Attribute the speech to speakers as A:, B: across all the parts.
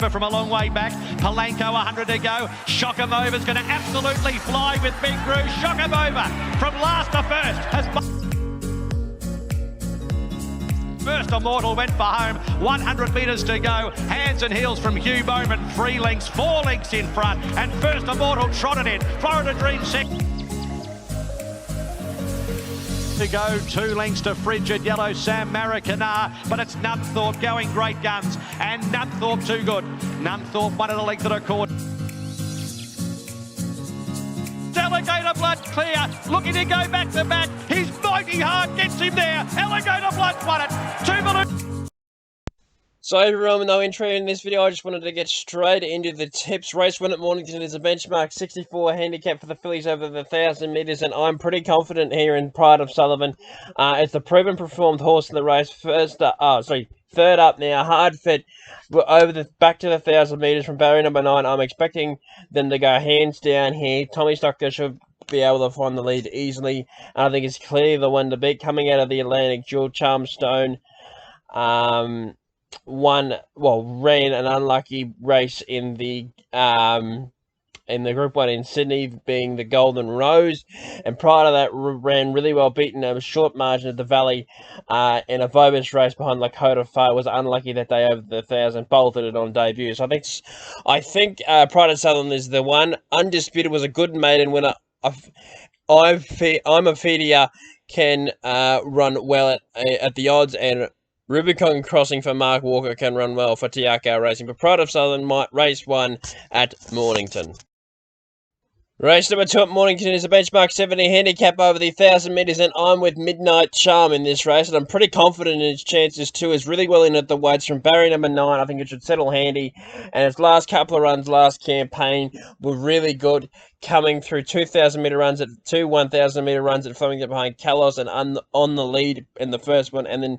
A: from a long way back. Palanco 100 to go. Shockamova's going to absolutely fly with Big Brew. Shockabova from last to first has... First Immortal went for home, 100 metres to go. Hands and heels from Hugh Bowman, 3 lengths, 4 lengths in front. And First Immortal trotted in. Florida Dream second. To go, 2 lengths to Frigid Yellow, Sam Maracana, but it's Nunthorpe going great guns. And Nunthorpe too good. Nunthorpe one at a length of a quarter. Alligator Blood clear, looking to go back to back. He's mighty hard, gets him there. Alligator Blood won it. 2 balloons.
B: So everyone, with no intro in this video, I just wanted to get straight into the tips. Race 1 at Mornington is a benchmark 64 handicap for the fillies over the 1,000 metres, and I'm pretty confident here in Pride of Sullivan. It's the proven performed horse in the race. Third up now, hard fit. We're back to the 1,000 metres from barrier number 9. I'm expecting them to go hands down here. Tommy Stocker should be able to find the lead easily. And I think it's clearly the one to beat. Coming out of the Atlantic, Jewel Charmstone ran an unlucky race in the Group 1 in Sydney, being the Golden Rose, and prior to that ran really well, beaten a short margin at the Valley in a Vobis race behind Lakota Far. Was unlucky that day over the 1,000, bolted it on debut. So I think Pride of Southern is the one. Undisputed was a good maiden winner. I'm a feeder can run well at the odds, and Rubicon Crossing for Mark Walker can run well for Tiako Racing. But Pride of Southern might race 1 at Mornington. Race number 2 at Mornington is a benchmark 70 handicap over the 1,000 metres, and I'm with Midnight Charm in this race, and I'm pretty confident in its chances too. It's really well in at the weights from barrier number 9. I think it should settle handy, and its last couple of runs, last campaign, were really good, coming through 2,000 metre runs at 2 1,000 metre runs at Flemington behind Kalos and on the lead in the first one, and then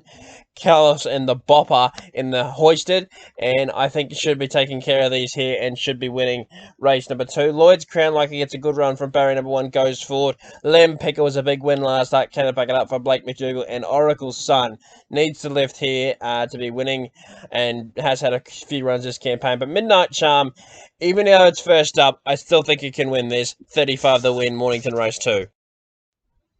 B: Kalos and the Bopper in the Hoisted, and I think it should be taking care of these here and should be winning race number 2. Lloyd's Crown, like he gets a good run from barrier number 1, goes forward. Lem Picker was a big win last start. Can it back it up for Blake McDougall? And Oracle's Son needs to lift here to be winning, and has had a few runs this campaign. But Midnight Charm, even though it's first up, I still think it can win this. 35 the win, Mornington race 2.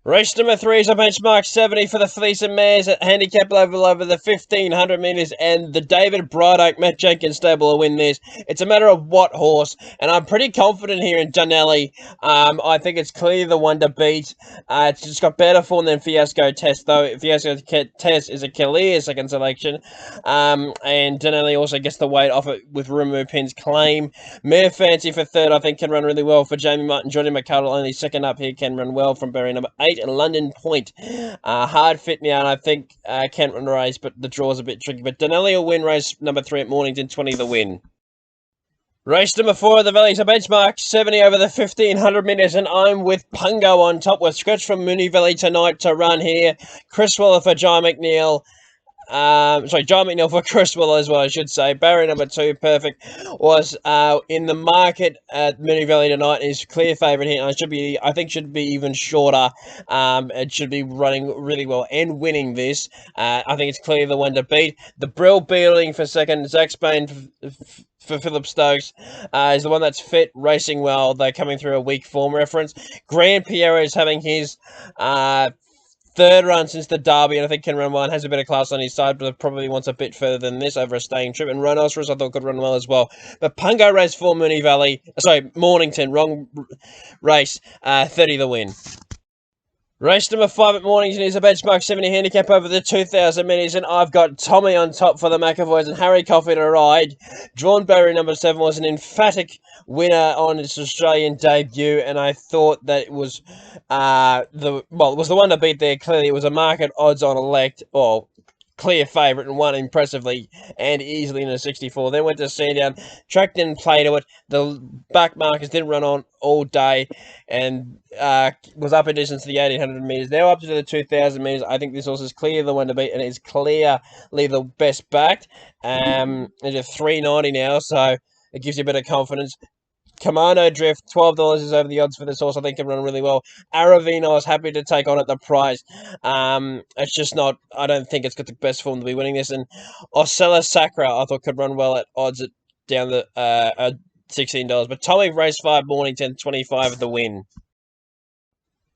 B: Race number 3 is a benchmark 70 for the fillies and mares at handicap level over the 1,500 metres, and the David Bright Oak Matt Jenkins stable will win this. It's a matter of what horse, and I'm pretty confident here in Dunelli. I think it's clearly the one to beat. It's just got better form than Fiasco Test, though. Fiasco Test is a clear second selection, and Dunelli also gets the weight off it with Rumu Pin's Claim. Mare Fancy for 3rd, I think, can run really well for Jamie Martin. Johnny McCuddle, only 2nd up here, can run well from barrier number 8. And London Point, hard fit now, and I think can run race, but the draw's a bit tricky. But Dunelli will win race number 3 at Mornington, 20 the win. Race number 4 of the Valley's a benchmark 70 over the 1,500 metres, and I'm with Pungo on top. We're scratched from Moonee Valley tonight to run here. Chris Waller for John McNeil. John McNeil for Chris Waller as well, I should say. Barrier number 2, Perfect, was in the market at Moonee Valley tonight. Is clear favourite here, and I think should be even shorter. It should be running really well and winning this. I think it's clearly the one to beat. The Brill Beeling for 2nd, Zach Spain for Philip Stokes is the one that's fit, racing well. They're coming through a weak form reference. Grand Piero is having his 3rd run since the Derby, and I think can run well and has a bit of class on his side, but probably wants a bit further than this over a staying trip. And Rhinoceros, I thought, could run well as well. But Pungo race 4, Mornington, wrong race, 30 the win. Race number 5 at Mornington is a benchmark 70 handicap over the 2,000 metres, and I've got Tommy on top for the McAvoys and Harry Coffey to ride. Drawn barrier number 7 was an emphatic winner on its Australian debut, and I thought that it was it was the one to beat there. Clearly, it was a market odds on elect, or clear favourite, and won impressively and easily in a 64. Then went to Sandown, tracked in, play to it. The back markers didn't run on all day, and was up in distance to the 1,800 metres. Now up to the 2,000 metres. I think this horse is clearly the one to beat, and it's clearly the best backed. It's at 390 now, so it gives you a bit of confidence. Commando Drift, $12 is over the odds for this horse. I think can run really well. Aravino, I was happy to take on at the price. It's just not, I don't think it's got the best form to be winning this. And Osella Sacra, I thought could run well at odds at down the $16. But Tommy, race 5, Mornington, 25 at the win.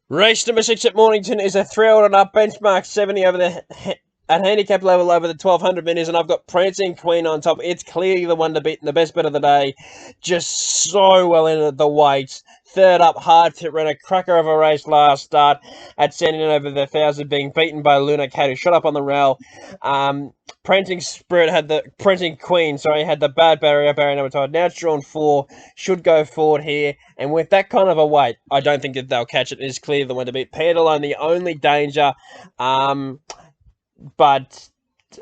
B: Race number 6 at Mornington is a 3-year-old and up, benchmark 70 over the at handicap level over the 1200 metres, and I've got Prancing Queen on top. It's clearly the one to beat and the best bet of the day. Just so well in the weights. Third up, hard to run a cracker of a race last start at sending over the 1,000, being beaten by Luna Cat, who shot up on the rail. Prancing Queen, had the bad barrier number 5. Now it's drawn 4, should go forward here, and with that kind of a weight, I don't think that they'll catch it. It is clearly the one to beat. Pandalone, the only danger, but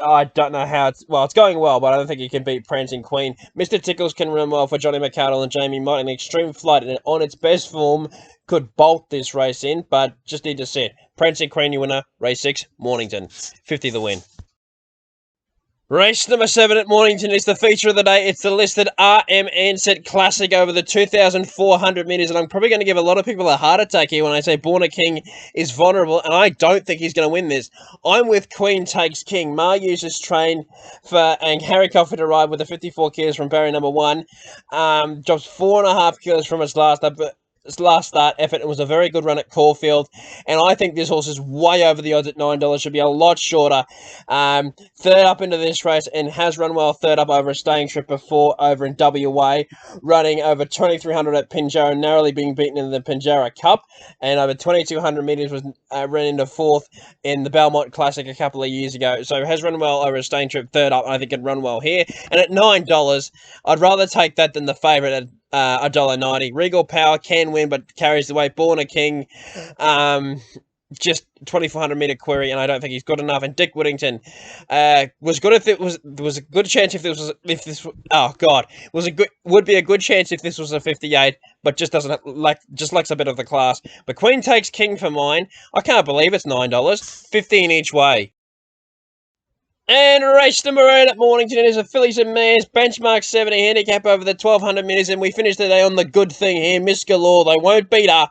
B: I don't know how it's going well, but I don't think he can beat Prancing Queen. Mr. Tickles can run well for Johnny McArdle and Jamie Mott in Extreme Flight, and on its best form could bolt this race in, but just need to sit. Prancing Queen, your winner, race 6, Mornington, 50 the win. Race number 7 at Mornington is the feature of the day. It's the listed RM Ansett Classic over the 2,400 metres, and I'm probably going to give a lot of people a heart attack here when I say Born a King is vulnerable, and I don't think he's going to win this. I'm with Queen Takes King. Ma uses train and Harry Coffey to ride with the 54 kilos from barrier number 1. Drops 4.5 kilos from its last start effort. It was a very good run at Caulfield, and I think this horse is way over the odds at $9. Should be a lot shorter. Third up into this race, and has run well third up over a staying trip before over in WA, running over 2,300 at Pinjarra, narrowly being beaten in the Pinjarra Cup, and over 2,200 metres was ran into 4th in the Belmont Classic a couple of years ago. So has run well over a staying trip third up, and I think it'd run well here. And at $9, I'd rather take that than the favourite at $1.90. Regal Power can win, but carries the weight. Born a King, just 2,400 metre query, and I don't think he's good enough. And Dick Whittington was good if it was a good chance if this would be a good chance if this was a 58, but just lacks a bit of the class. But Queen Takes King for mine. I can't believe it's $9, 15 each way. And race number 8 at Mornington is a fillies and mares, benchmark 70, handicap over the 1,200 metres, and we finish today on the good thing here, Miss Galore. They won't beat her.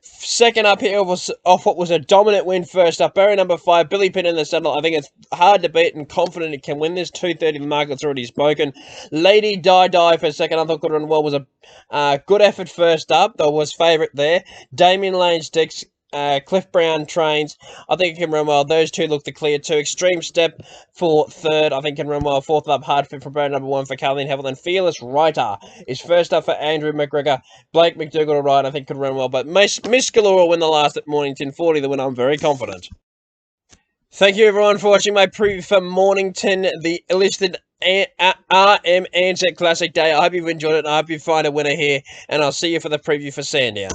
B: Second up here was off what was a dominant win first up. Barrier number 5, Billy Pitt in the saddle. I think it's hard to beat and confident it can win this. 230, the market's already spoken. Lady Die for second. I thought could run well. Was a good effort first up. There was favourite there. Damien Lane sticks. Cliff Brown trains. I think it can run well. Those two look the clear two. Extreme Step for third. I think can run well. Fourth up, Hard Fit for barrier number 1 for Kathleen Hevel. And Fearless Writer is first up for Andrew McGregor. Blake McDougall to ride. I think could run well. But Miss Galore will win the last at Mornington. 40 the win. I'm very confident. Thank you everyone for watching my preview for Mornington, the listed RM Ansett Classic Day. I hope you've enjoyed it. I hope you find a winner here. And I'll see you for the preview for Sandown.